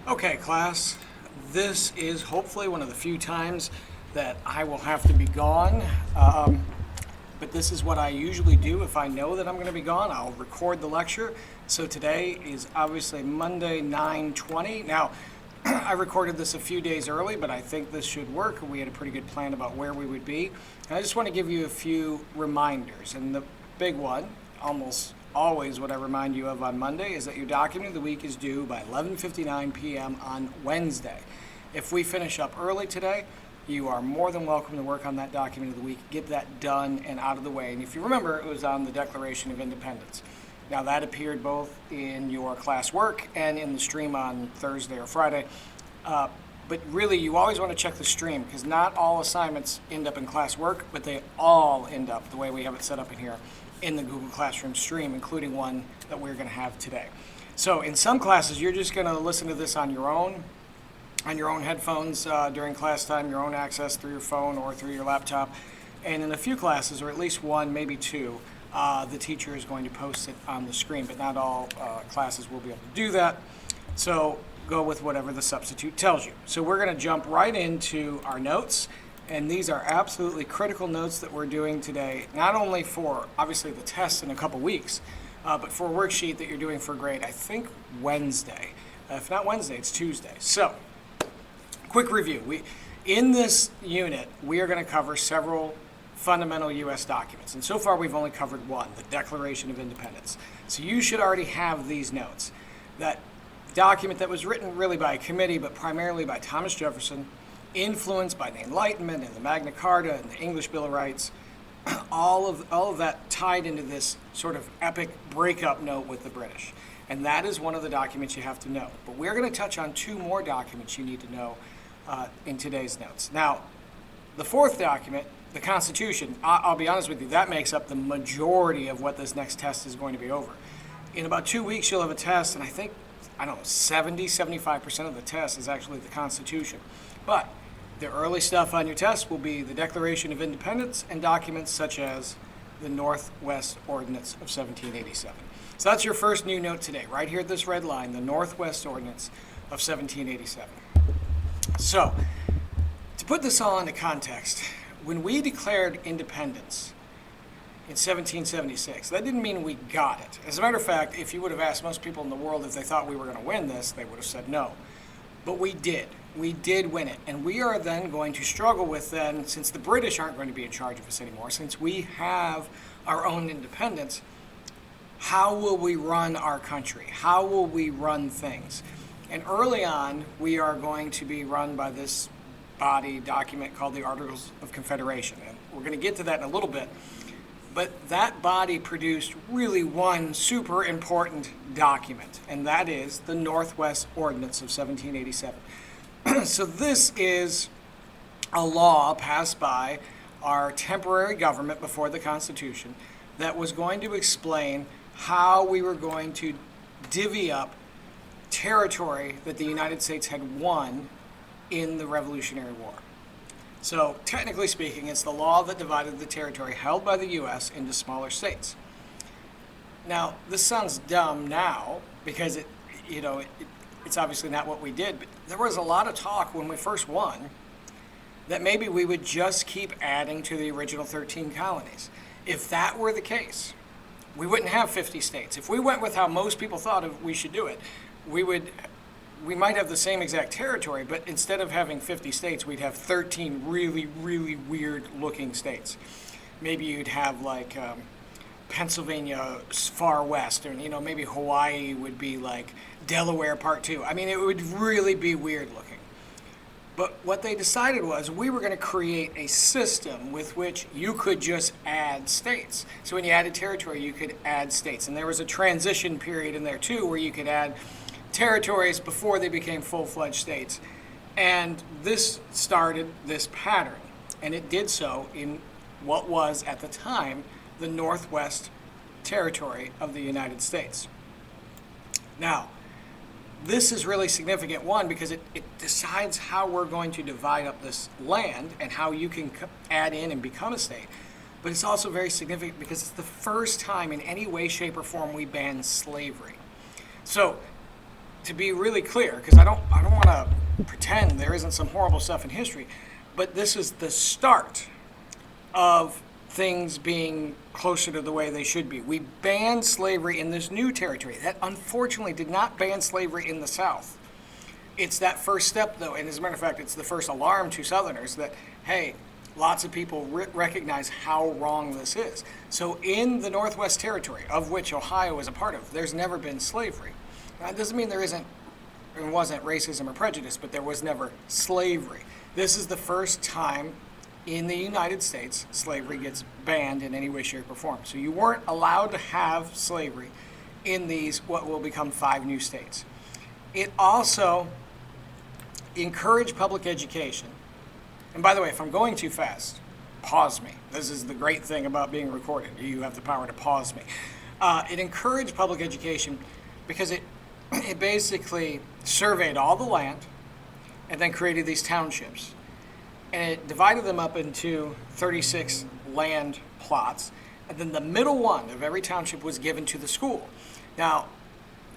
Okay, class, this is hopefully one of the few times that I will have to be gone. But this is what I usually do. If I know that I'm going to be gone, I'll record the lecture. So today is obviously Monday, 9/20. Now, I recorded this a few days early, but I think this should work. We had a pretty good plan about where we would be. And I just want to give you a few reminders. And the big one, almost always what I remind you of on Monday, is that your document of the week is due by 11:59 p.m. on Wednesday. If we finish up early today, you are more than welcome to work on that document of the week, get that done and out of the way. And if you remember, it was on the Declaration of Independence. Now, that appeared both in your class work and in the stream on Thursday or Friday. But really, you always want to check the stream, because not all assignments end up in class work, but they all end up, the way we have it set up in here, in the Google Classroom stream, including one that we're going to have today. So in some classes, you're just going to listen to this on your own headphones during class time, your own access through your phone or through your laptop. And in a few classes, or at least one, maybe two, the teacher is going to post it on the screen, but not all classes will be able to do that. So go with whatever the substitute tells you. So we're going to jump right into our notes. And these are absolutely critical notes that we're doing today, not only for, obviously, the test in a couple weeks, but for a worksheet that you're doing for grade, I think, Wednesday. If not Wednesday, it's Tuesday. So, quick review. In this unit, we are going to cover several fundamental U.S. documents. And so far, we've only covered one, the Declaration of Independence. So you should already have these notes. That document that was written really by a committee, but primarily by Thomas Jefferson, influenced by the Enlightenment and the Magna Carta and the English Bill of Rights, all of that tied into this sort of epic breakup note with the British. And that is one of the documents you have to know. But we're going to touch on two more documents you need to know in today's notes. Now, the fourth document, the Constitution, I'll be honest with you, that makes up the majority of what this next test is going to be over. In about 2 weeks, you'll have a test, and I don't know, 75% of the test is actually the Constitution. But the early stuff on your test will be the Declaration of Independence and documents such as the Northwest Ordinance of 1787. So that's your first new note today, right here at this red line, the Northwest Ordinance of 1787. So, to put this all into context, when we declared independence in 1776, that didn't mean we got it. As a matter of fact, if you would have asked most people in the world if they thought we were going to win this, they would have said no. But we did. We did win it. And we are then going to struggle with then, since the British aren't going to be in charge of us anymore, since we have our own independence, how will we run our country? How will we run things? And early on, we are going to be run by this body document called the Articles of Confederation. And we're going to get to that in a little bit. But that body produced really one super important document, and that is the Northwest Ordinance of 1787. So this is a law passed by our temporary government before the Constitution that was going to explain how we were going to divvy up territory that the United States had won in the Revolutionary War. So technically speaking, it's the law that divided the territory held by the U.S. into smaller states. Now, this sounds dumb now because it's obviously not what we did, but there was a lot of talk when we first won that maybe we would just keep adding to the original 13 colonies. If that were the case, we wouldn't have 50 states. If we went with how most people thought we should do it, we might have the same exact territory, but instead of having 50 states, we'd have 13 really, really weird-looking states. Maybe you'd have like Pennsylvania far west, or maybe Hawaii would be like Delaware Part 2. I mean, it would really be weird-looking. But what they decided was we were going to create a system with which you could just add states. So when you added territory, you could add states. And there was a transition period in there, too, where you could add territories before they became full-fledged states. And this started this pattern. And it did so in what was, at the time, the Northwest Territory of the United States. Now, this is really significant, one, because it decides how we're going to divide up this land and how you can add in and become a state. But it's also very significant because it's the first time in any way, shape, or form we ban slavery. So to be really clear, because I don't want to pretend there isn't some horrible stuff in history, but this is the start of things being closer to the way they should be. We banned slavery in this new territory that unfortunately did not ban slavery in the South. It's that first step, though, and as a matter of fact, it's the first alarm to Southerners that, hey, lots of people recognize how wrong this is. So in the Northwest Territory, of which Ohio is a part of, there's never been slavery. Now, it doesn't mean there wasn't racism or prejudice, but there was never slavery. This is the first time in the United States slavery gets banned in any way, shape, or form. So you weren't allowed to have slavery in these, what will become 5 new states. It also encouraged public education. And by the way, if I'm going too fast, pause me. This is the great thing about being recorded. You have the power to pause me. It encouraged public education because it basically surveyed all the land and then created these townships. And it divided them up into 36 land plots. And then the middle one of every township was given to the school. Now,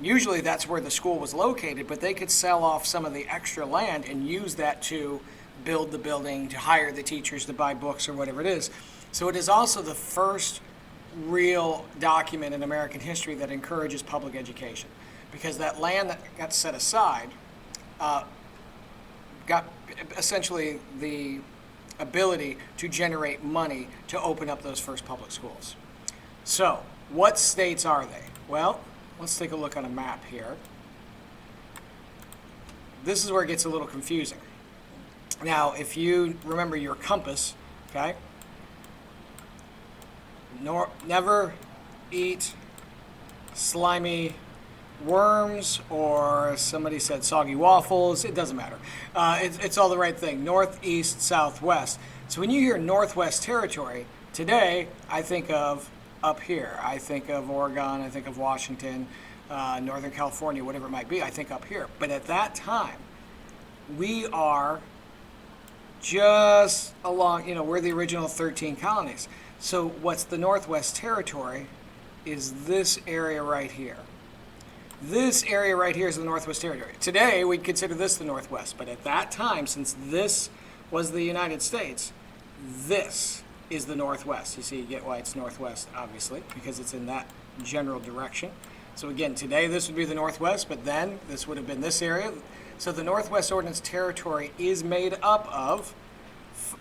usually that's where the school was located, but they could sell off some of the extra land and use that to build the building, to hire the teachers, to buy books or whatever it is. So it is also the first real document in American history that encourages public education, because that land that got set aside got essentially the ability to generate money to open up those first public schools. So what states are they? Well, let's take a look on a map here. This is where it gets a little confusing. Now, if you remember your compass, okay, never eat slimy worms, or somebody said soggy waffles. It doesn't matter. It's all the right thing. North, east, southwest. So when you hear Northwest Territory, today I think of up here. I think of Oregon. I think of Washington, Northern California, whatever it might be. I think up here. But at that time, we are just along, we're the original 13 colonies. So what's the Northwest Territory is this area right here. This area right here is the Northwest Territory. Today, we'd consider this the Northwest, but at that time, since this was the United States, this is the Northwest. You see, you get why it's Northwest, obviously, because it's in that general direction. So again, today this would be the Northwest, but then this would have been this area. So the Northwest Ordinance Territory is made up of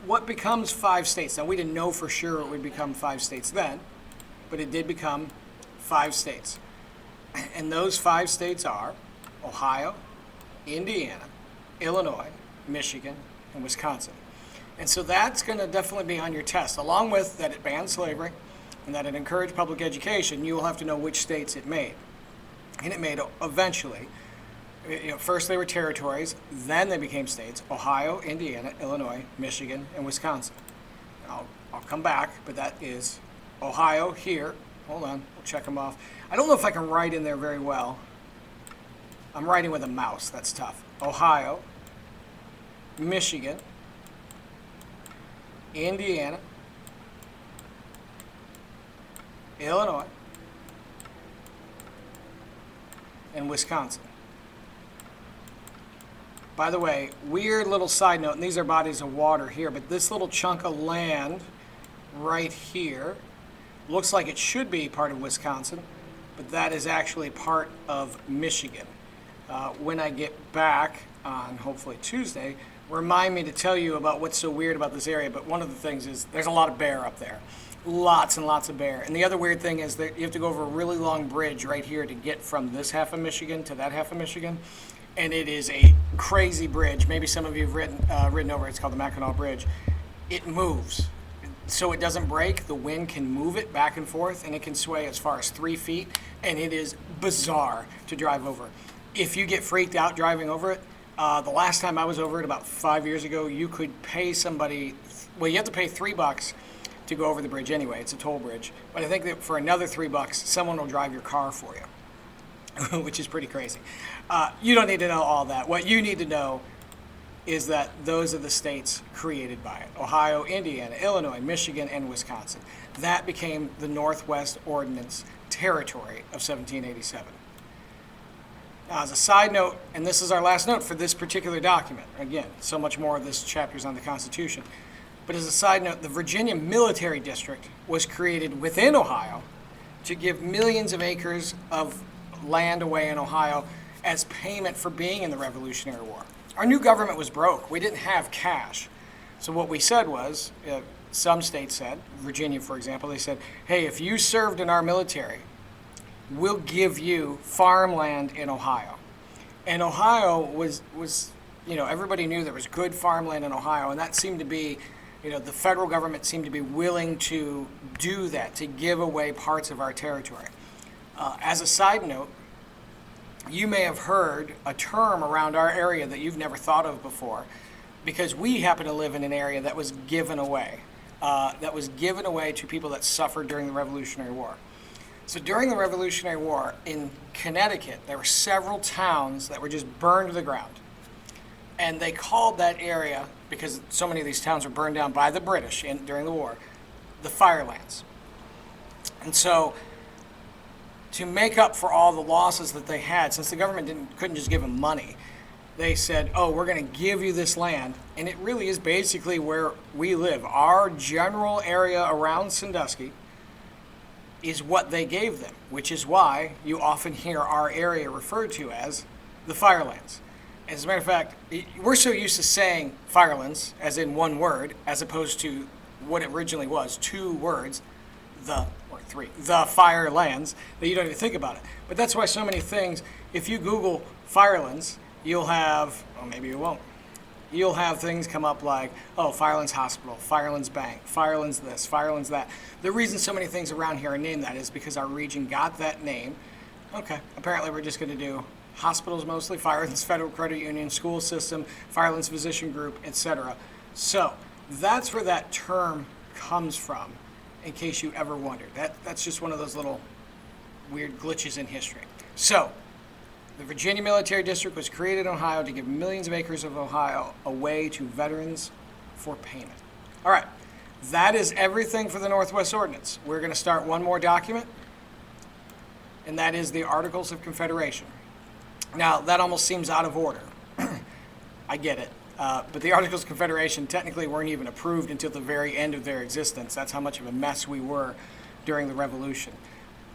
what becomes 5 states. Now, we didn't know for sure it would become 5 states then, but it did become 5 states. And those 5 states are Ohio, Indiana, Illinois, Michigan, and Wisconsin. And so that's going to definitely be on your test. Along with that it banned slavery and that it encouraged public education, you will have to know which states it made. And it made eventually, first they were territories, then they became states: Ohio, Indiana, Illinois, Michigan, and Wisconsin. I'll come back, but that is Ohio here. Hold on, we'll check them off. I don't know if I can write in there very well. I'm writing with a mouse, that's tough. Ohio, Michigan, Indiana, Illinois, and Wisconsin. By the way, weird little side note, and these are bodies of water here, but this little chunk of land right here looks like it should be part of Wisconsin, but that is actually part of Michigan. When I get back on hopefully Tuesday, remind me to tell you about what's so weird about this area. But one of the things is there's a lot of bear up there. Lots and lots of bear. And the other weird thing is that you have to go over a really long bridge right here to get from this half of Michigan to that half of Michigan. And it is a crazy bridge. Maybe some of you have ridden over it. It's called the Mackinac Bridge. It moves. So it doesn't break. The wind can move it back and forth, and it can sway as far as 3 feet. And it is bizarre to drive over. If you get freaked out driving over it, the last time I was over it about 5 years ago, you could pay somebody, well, you have to pay $3 to go over the bridge anyway. It's a toll bridge. But I think that for another $3, someone will drive your car for you, which is pretty crazy. You don't need to know all that. What you need to know is that those are the states created by it: Ohio, Indiana, Illinois, Michigan, and Wisconsin. That became the Northwest Ordinance Territory of 1787. Now, as a side note, and this is our last note for this particular document, again, so much more of this chapter is on the Constitution, but as a side note, the Virginia Military District was created within Ohio to give millions of acres of land away in Ohio as payment for being in the Revolutionary War. Our new government was broke. We didn't have cash. So what we said was, some states said, Virginia, for example, they said, hey, if you served in our military, we'll give you farmland in Ohio. And Ohio was everybody knew there was good farmland in Ohio, and that seemed to be, the federal government seemed to be willing to do that, to give away parts of our territory. As a side note, you may have heard a term around our area that you've never thought of before, because we happen to live in an area that was given away. To people that suffered during the Revolutionary War. So during the Revolutionary War in Connecticut, there were several towns that were just burned to the ground. And they called that area, because so many of these towns were burned down by the British during the war, the Firelands. And so to make up for all the losses that they had, since the government couldn't just give them money, they said, oh, we're going to give you this land. And it really is basically where we live. Our general area around Sandusky is what they gave them, which is why you often hear our area referred to as the Firelands. As a matter of fact, we're so used to saying Firelands, as in one word, as opposed to what it originally was, two words, the Firelands, that you don't even think about it. But that's why so many things, if you Google Firelands, you'll have, or maybe you won't, you'll have things come up like, oh, Firelands Hospital, Firelands Bank, Firelands this, Firelands that. The reason so many things around here are named that is because our region got that name. Okay, apparently we're just going to do hospitals mostly, Firelands Federal Credit Union, school system, Firelands Physician Group, etc. So that's where that term comes from, in case you ever wondered. That's just one of those little weird glitches in history. So the Virginia Military District was created in Ohio to give millions of acres of Ohio away to veterans for payment. All right, that is everything for the Northwest Ordinance. We're going to start one more document, and that is the Articles of Confederation. Now, that almost seems out of order. I get it. But the Articles of Confederation technically weren't even approved until the very end of their existence. That's how much of a mess we were during the Revolution.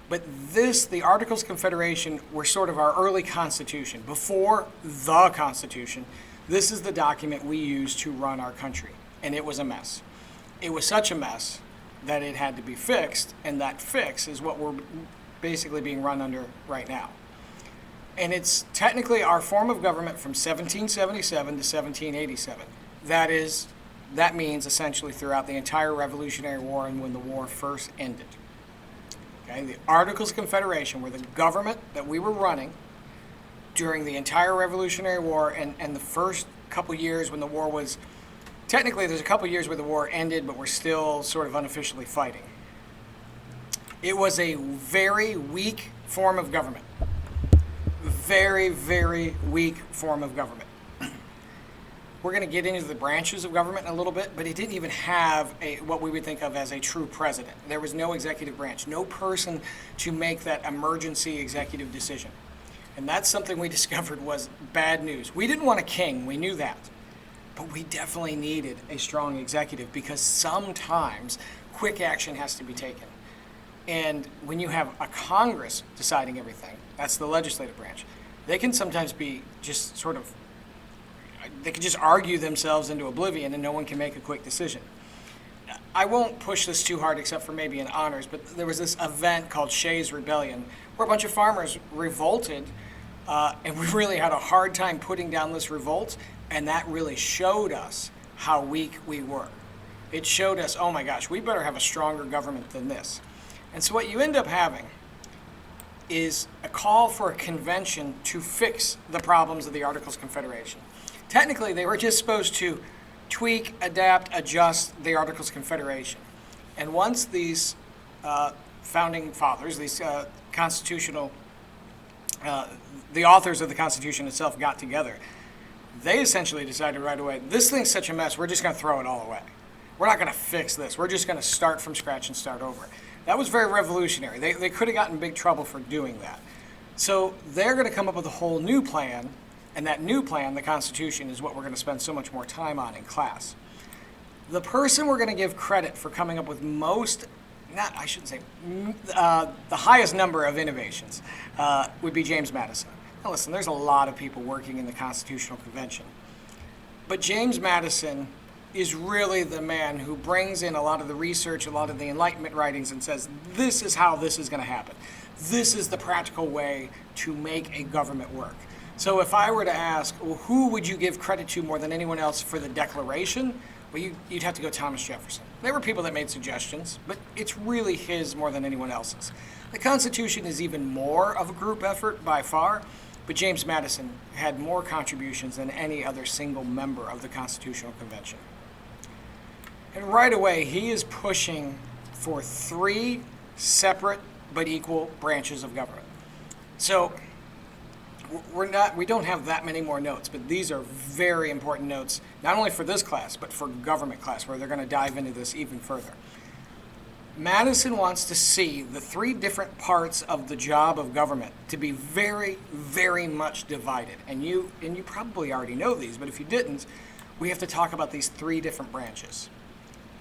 But the Articles of Confederation were sort of our early Constitution. Before the Constitution, this is the document we used to run our country. And it was a mess. It was such a mess that it had to be fixed, and that fix is what we're basically being run under right now. And it's technically our form of government from 1777 to 1787. That means essentially throughout the entire Revolutionary War and when the war first ended. Okay, the Articles of Confederation were the government that we were running during the entire Revolutionary War and the first couple years when the war was, technically there's a couple years where the war ended, but we're still sort of unofficially fighting. It was a very weak form of government. Very, very weak form of government. We're going to get into the branches of government in a little bit, but it didn't even have what we would think of as a true president. There was no executive branch, no person to make that emergency executive decision. And that's something we discovered was bad news. We didn't want a king, we knew that. But we definitely needed a strong executive because sometimes quick action has to be taken. And when you have a Congress deciding everything, that's the legislative branch, they can sometimes be just sort of, they can just argue themselves into oblivion and no one can make a quick decision. I won't push this too hard except for maybe in honors, but there was this event called Shays' Rebellion where a bunch of farmers revolted and we really had a hard time putting down this revolt, and that really showed us how weak we were. It showed us, oh my gosh, we better have a stronger government than this. And so what you end up having is a call for a convention to fix the problems of the Articles of Confederation. Technically, they were just supposed to tweak, adapt, adjust the Articles of Confederation. And once these founding fathers, these constitutional, the authors of the Constitution itself got together, they essentially decided right away, this thing's such a mess, we're just going to throw it all away. We're not going to fix this. We're just going to start from scratch and start over. That was very revolutionary. They could have gotten in big trouble for doing that. So they're going to come up with a whole new plan, and that new plan, the Constitution, is what we're going to spend so much more time on in class. The person we're going to give credit for coming up with the highest number of innovations would be James Madison. Now listen, there's a lot of people working in the Constitutional Convention, but James Madison is really the man who brings in a lot of the research, a lot of the Enlightenment writings, and says, this is how this is going to happen. This is the practical way to make a government work. So if I were to ask, well, who would you give credit to more than anyone else for the Declaration? Well, you'd have to go Thomas Jefferson. There were people that made suggestions, but it's really his more than anyone else's. The Constitution is even more of a group effort by far, but James Madison had more contributions than any other single member of the Constitutional Convention. And right away, he is pushing for 3 separate but equal branches of government. So we don't have that many more notes, but these are very important notes, not only for this class, but for government class, where they're going to dive into this even further. Madison wants to see the 3 different parts of the job of government to be very, very much divided. And you probably already know these, but if you didn't, we have to talk about these 3 different branches.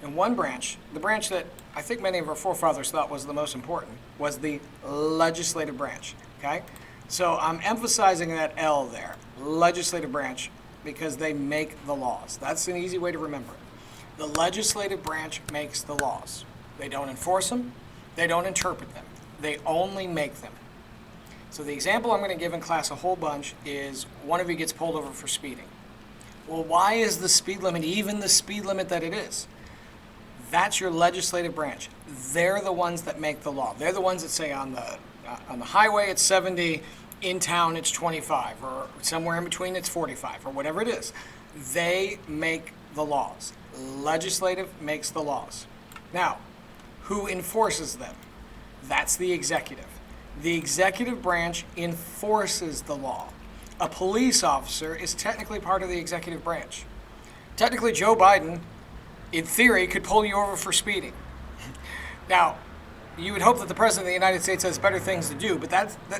And one branch, the branch that I think many of our forefathers thought was the most important, was the legislative branch, okay? So I'm emphasizing that L there, legislative branch, because they make the laws. That's an easy way to remember it. The legislative branch makes the laws. They don't enforce them, they don't interpret them, they only make them. So the example I'm going to give in class a whole bunch is one of you gets pulled over for speeding. Well, why is the speed limit even the speed limit that it is? That's your legislative branch. They're the ones that make the law. They're the ones that say on the highway it's 70, in town it's 25, or somewhere in between it's 45, or whatever it is. They make the laws. Legislative makes the laws. Now, who enforces them? That's the executive. The executive branch enforces the law. A police officer is technically part of the executive branch. Technically, Joe Biden, in theory, could pull you over for speeding. Now, you would hope that the President of the United States has better things to do, but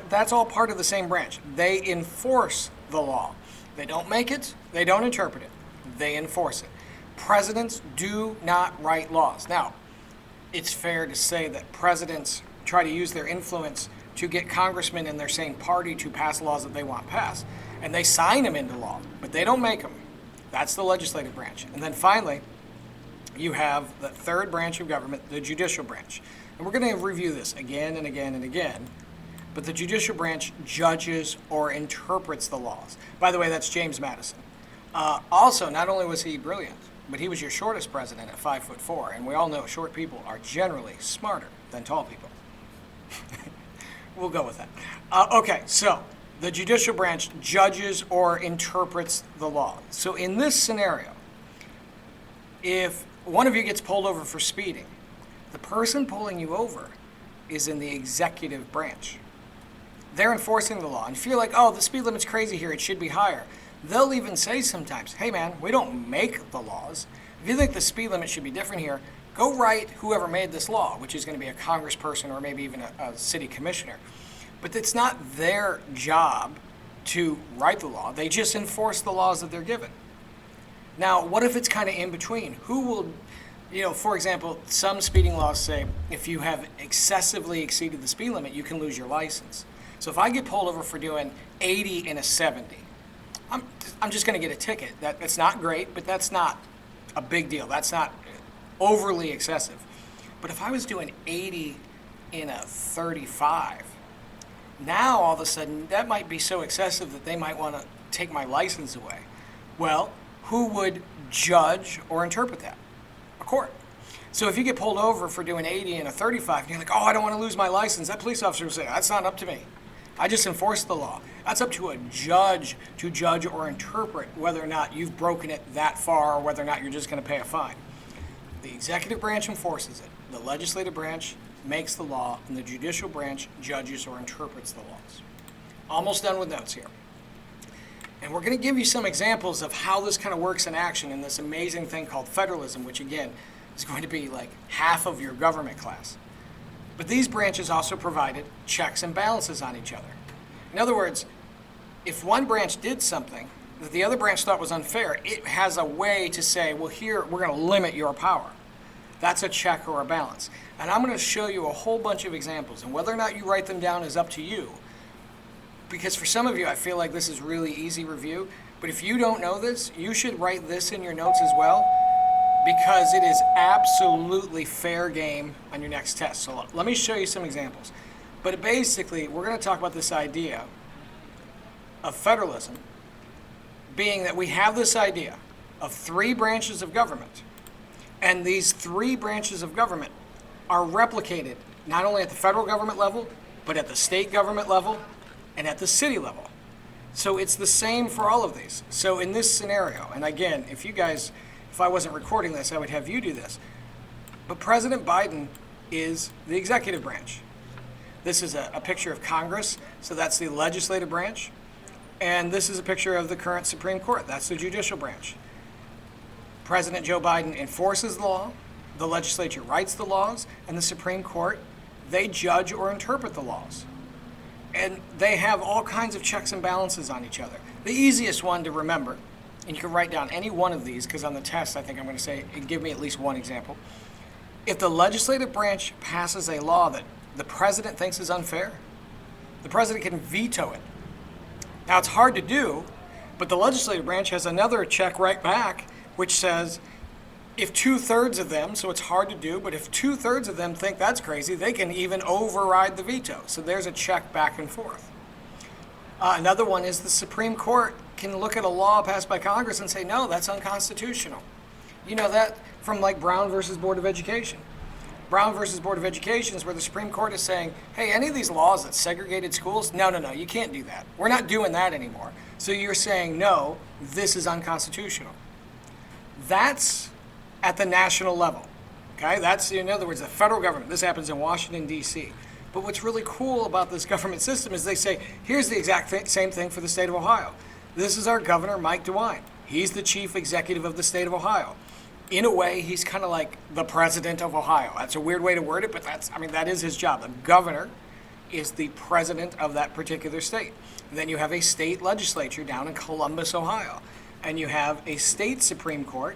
that's all part of the same branch. They enforce the law. They don't make it, they don't interpret it, they enforce it. Presidents do not write laws. Now, it's fair to say that presidents try to use their influence to get congressmen in their same party to pass laws that they want passed, and they sign them into law, but they don't make them. That's the legislative branch. And then finally, you have the 3rd branch of government, the judicial branch. And we're going to review this again and again and again, but the judicial branch judges or interprets the laws. By the way, that's James Madison. Also, not only was he brilliant, but he was your shortest president at 5'4", and we all know short people are generally smarter than tall people. We'll go with that. Okay, so the judicial branch judges or interprets the law. So in this scenario, if one of you gets pulled over for speeding, the person pulling you over is in the executive branch. They're enforcing the law. And if you're like, oh, the speed limit's crazy here, it should be higher, they'll even say sometimes, hey man, we don't make the laws. If you think the speed limit should be different here, go write whoever made this law, which is going to be a congressperson or maybe even a city commissioner. But it's not their job to write the law. They just enforce the laws that they're given. Now, what if it's kind of in between? Who will, for example, some speeding laws say if you have excessively exceeded the speed limit, you can lose your license. So if I get pulled over for doing 80 in a 70, I'm just going to get a ticket. That's not great, but that's not a big deal. That's not overly excessive. But if I was doing 80 in a 35, now all of a sudden that might be so excessive that they might want to take my license away. Well, who would judge or interpret that? A court. So if you get pulled over for doing 80 in a 35, and you're like, oh, I don't want to lose my license, that police officer will say, that's not up to me. I just enforce the law. That's up to a judge to judge or interpret whether or not you've broken it that far or whether or not you're just going to pay a fine. The executive branch enforces it. The legislative branch makes the law, and the judicial branch judges or interprets the laws. Almost done with notes here. And we're going to give you some examples of how this kind of works in action in this amazing thing called federalism, which again is going to be like half of your government class. But these branches also provided checks and balances on each other. In other words, if one branch did something that the other branch thought was unfair, it has a way to say, well, here, we're going to limit your power. That's a check or a balance. And I'm going to show you a whole bunch of examples, and whether or not you write them down is up to you. Because for some of you, I feel like this is really easy review, but if you don't know this, you should write this in your notes as well, because it is absolutely fair game on your next test. So let me show you some examples. But basically, we're going to talk about this idea of federalism being that we have this idea of 3 branches of government, and these 3 branches of government are replicated not only at the federal government level, but at the state government level and at the city level. So it's the same for all of these. So in this scenario, and again, if I wasn't recording this, I would have you do this, but President Biden is the executive branch. This is a picture of Congress, so that's the legislative branch. And this is a picture of the current Supreme Court. That's the judicial branch. President Joe Biden enforces the law, the legislature writes the laws, and the Supreme Court, they judge or interpret the laws. And they have all kinds of checks and balances on each other. The easiest one to remember, and you can write down any one of these, because on the test I think I'm going to say, give me at least one example. If the legislative branch passes a law that the president thinks is unfair, the president can veto it. Now, it's hard to do, but the legislative branch has another check right back, which says if 2/3 of them, so it's hard to do, but if 2/3 of them think that's crazy, they can even override the veto. So there's a check back and forth. Another one is the Supreme Court can look at a law passed by Congress and say, no, that's unconstitutional. You know that from like Brown versus Board of Education. Brown versus Board of Education is where the Supreme Court is saying, hey, any of these laws that segregated schools, no, you can't do that. We're not doing that anymore. So you're saying, no, this is unconstitutional. That's at the national level, okay? That's, in other words, the federal government. This happens in Washington, D.C. But what's really cool about this government system is they say, here's the exact same thing for the state of Ohio. This is our governor, Mike DeWine. He's the chief executive of the state of Ohio. In a way, he's kind of like the president of Ohio. That's a weird way to word it, but that is his job. The governor is the president of that particular state. And then you have a state legislature down in Columbus, Ohio. And you have a state Supreme Court.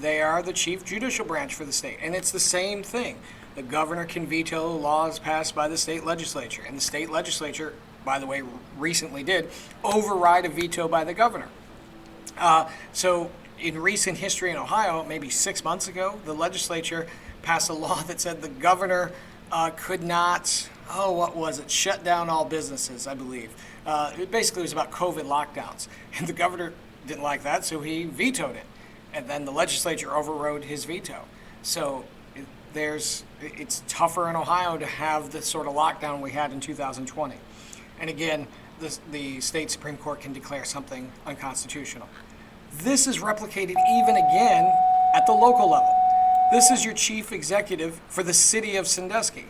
They are the chief judicial branch for the state. And it's the same thing. The governor can veto laws passed by the state legislature. And the state legislature, by the way, recently did override a veto by the governor. So in recent history in Ohio, maybe 6 months ago, the legislature passed a law that said the governor could not, shut down all businesses, I believe. It basically was about COVID lockdowns. And the governor didn't like that, so he vetoed it. And then the legislature overrode his veto. So it's tougher in Ohio to have the sort of lockdown we had in 2020. And again, the state Supreme Court can declare something unconstitutional. This is replicated even again at the local level. This is your chief executive for the city of Sandusky.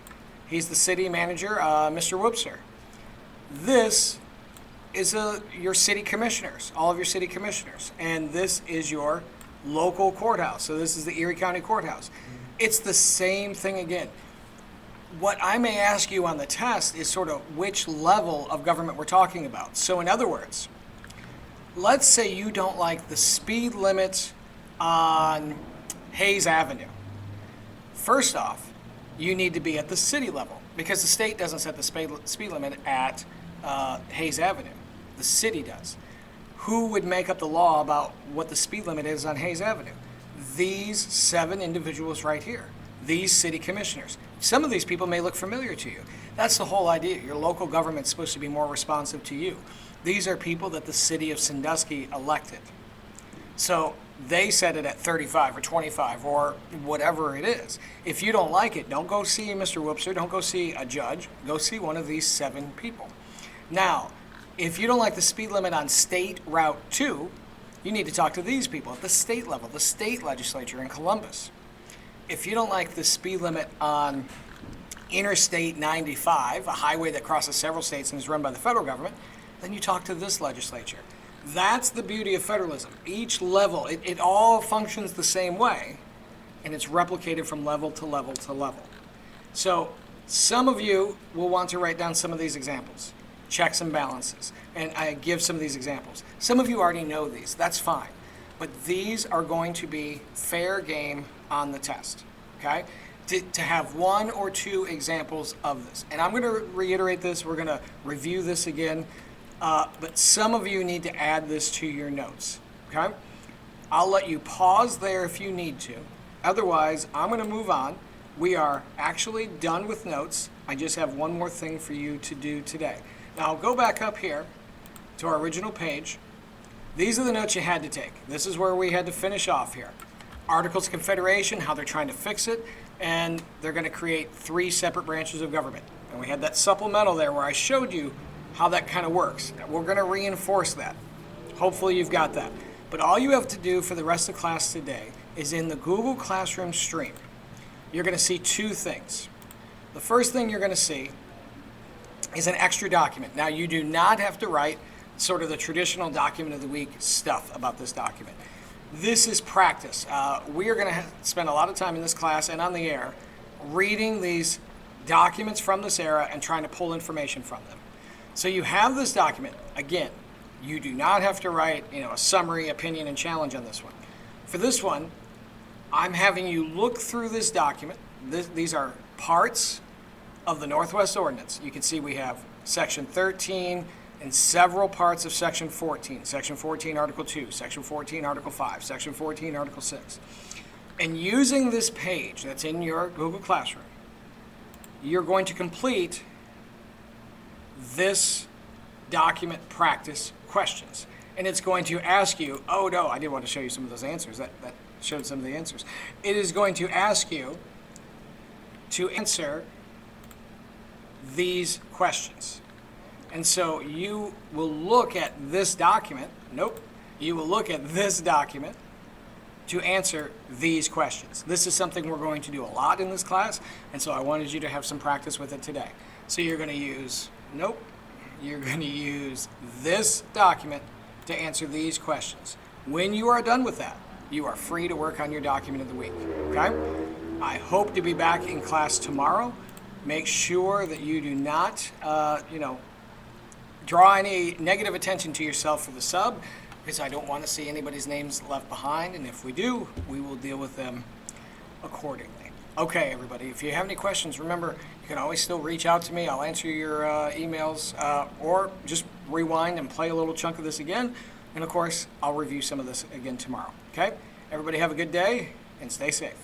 He's the city manager, Mr. Whoopser. This is your city commissioners, all of your city commissioners. And this is your local courthouse. So this is the Erie County Courthouse. It's the same thing again. What I may ask you on the test is sort of which level of government we're talking about. So in other words, let's say you don't like the speed limit on Hayes Avenue. First off, you need to be at the city level because the state doesn't set the speed limit at Hayes Avenue. The city does. Who would make up the law about what the speed limit is on Hayes Avenue? These 7 individuals right here, these city commissioners. Some of these people may look familiar to you. That's the whole idea. Your local government's supposed to be more responsive to you. These are people that the city of Sandusky elected. So they set it at 35 or 25 or whatever it is. If you don't like it, don't go see Mr. Whoopser, don't go see a judge, go see one of these 7 people. Now, if you don't like the speed limit on State Route 2, you need to talk to these people at the state level, the state legislature in Columbus. If you don't like the speed limit on Interstate 95, a highway that crosses several states and is run by the federal government, then you talk to this legislature. That's the beauty of federalism. Each level, it all functions the same way, and it's replicated from level to level to level. So some of you will want to write down some of these examples. checks and balances. And I give some of these examples. Some of you already know these, that's fine. But these are going to be fair game on the test, okay? To have one or two examples of this. And I'm going to reiterate this, we're going to review this again, but some of you need to add this to your notes, okay? I'll let you pause there if you need to. Otherwise, I'm going to move on. We are actually done with notes. I just have one more thing for you to do today. Now, I'll go back up here to our original page. These are the notes you had to take. This is where we had to finish off here. Articles of Confederation, how they're trying to fix it, and they're going to create 3 separate branches of government. And we had that supplemental there where I showed you how that kind of works. We're going to reinforce that. Hopefully you've got that. But all you have to do for the rest of class today is in the Google Classroom stream, you're going to see 2 things. The first thing you're going to see is an extra document. Now, you do not have to write sort of the traditional document of the week stuff about this document. This is practice. We are going to spend a lot of time in this class and on the air reading these documents from this era and trying to pull information from them. So you have this document. Again, you do not have to write, a summary, opinion, and challenge on this one. For this one, I'm having you look through this document. These are parts of the Northwest Ordinance. You can see we have Section 13 and several parts of Section 14. Section 14, Article 2, Section 14, Article 5, Section 14, Article 6. And using this page that's in your Google Classroom, you're going to complete this document practice questions. And it's going to ask you, oh no, I did want to show you some of those answers. That showed some of the answers. It is going to ask you to answer these questions. And so you will look at this document, you will look at this document to answer these questions. This is something we're going to do a lot in this class, and so I wanted you to have some practice with it today. So you're going to use, you're going to use this document to answer these questions. When you are done with that, you are free to work on your document of the week, okay? I hope to be back in class tomorrow. Make sure that you do not, draw any negative attention to yourself for the sub, because I don't want to see anybody's names left behind, and if we do, we will deal with them accordingly. Okay, everybody, if you have any questions, remember, you can always still reach out to me. I'll answer your emails, or just rewind and play a little chunk of this again, and of course, I'll review some of this again tomorrow, okay? Everybody have a good day, and stay safe.